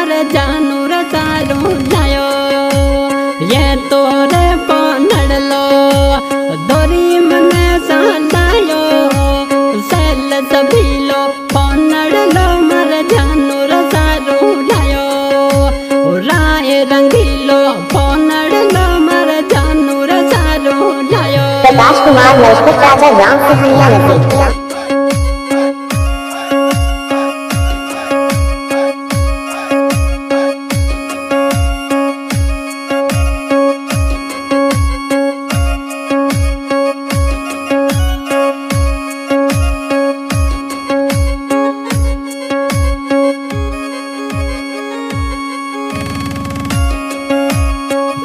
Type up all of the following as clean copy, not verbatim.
मारे जानू रे सारू लायो ये तोरे पनड़ लो दोरी मने सालायो सेल सभी लो पनड़ लो मारे जानू रे सारू लायो राय रंगीलो पनड़ लो मारे जानू रे सारू लायो। प्रकाश कुमार मजबूत राजा ग्राम से हरिया नदी।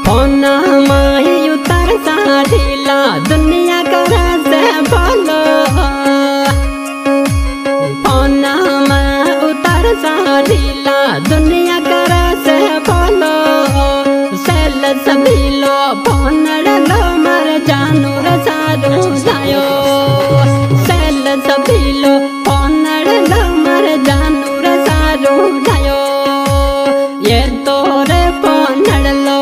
फोना माही उतर साढ़ीला दुनिया करा से बोलो फोना में उतर साढ़ीला दुनिया करा से बोलो सेल सभी लो फोनड़ लो मर जानू रे सारू लायो सेल सभी लो फोनड़ लो मर जानू रे सारू लायो ये तोरे फोनड़ लो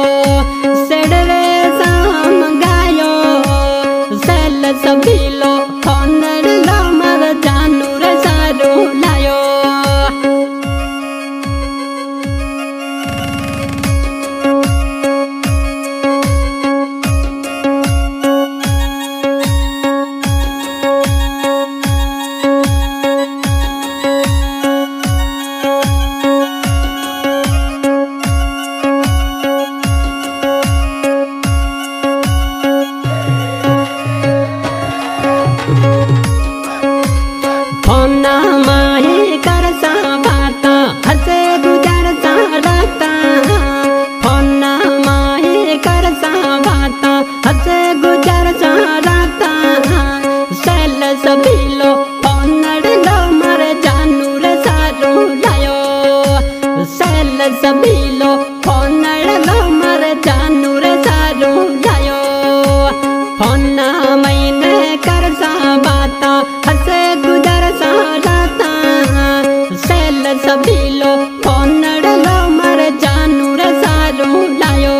सभी लो फोनड़ लो मर जानू रे सारू लायो। फोना माही कर सा बाता हसे गुजर सा राता फोना माही कर सा बाता हसे गुजर सा राता सेल सभी लो फोनड़ लो मर जानू रे सारू लायो सेल सभी लो फोनड़ लो मर जानू रे सारू लायो फोना मैंने कर सा बाता हसे गुजर सा राता सेल सभी लो फोनड़ लो मर जानू रे सारू लायो।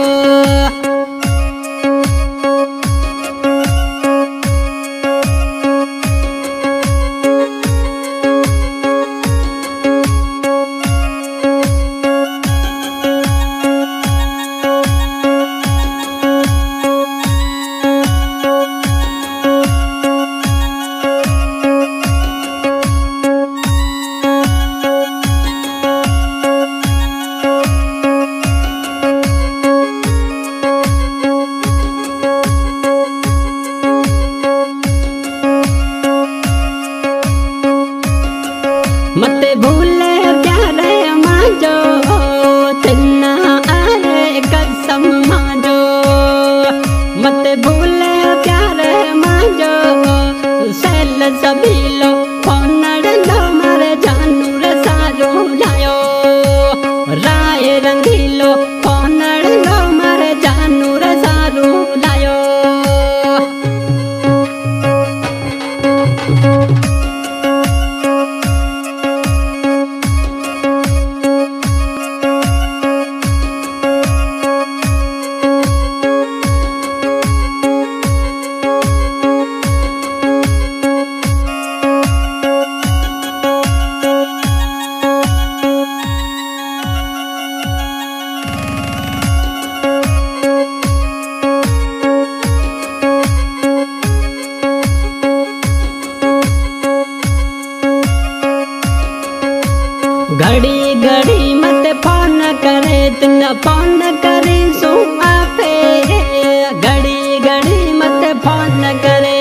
मत भूले प्यारे मांजो तिन्ना आए कसम मांजो मत भूले प्यारे मांजो सेल सभी लो फोनड़ लो मर जानू रे सारू लायो राय रंगीलो फोनड़ लो मर जानू रे सारू लायो। घड़ी घड़ी मत फोन करे तिन फोन करे सो आपे घड़ी घड़ी मत फोन करे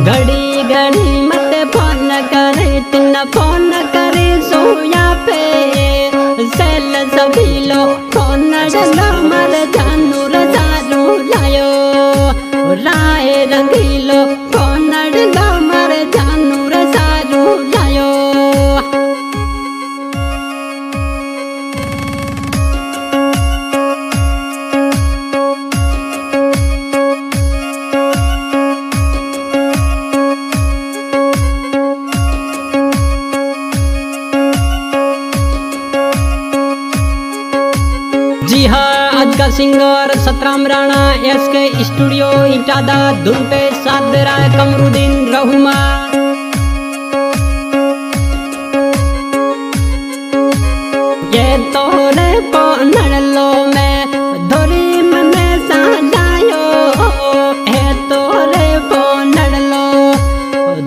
घड़ी घड़ी मत फोन करे तिन फोन करे सो आपे सेल सभी लो फोनड़ लो मर जानू रे सारू लायो राय रंगीलो फोनड़ लो मर जानू रे सारू लायो। जी हाँ, आज का singer Satram Rana SK studio Itada धुन पे साथ दे रहा है कमरुद्दीन रहूमा। ये तोरे पोनड़लो में धोरी मने सालायो, हे तोरे पोनड़लो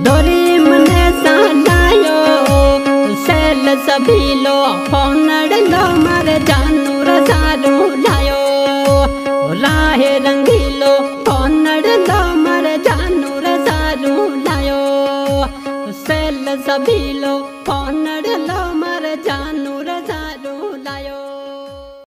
धोरी मने सालायो, सेल सभी लो पोनड़लो मर जानू रसारू लायो, राहे रंगीलो पोनड़लो मर जानू रसारू लायो, सेल सभी लो पोनड़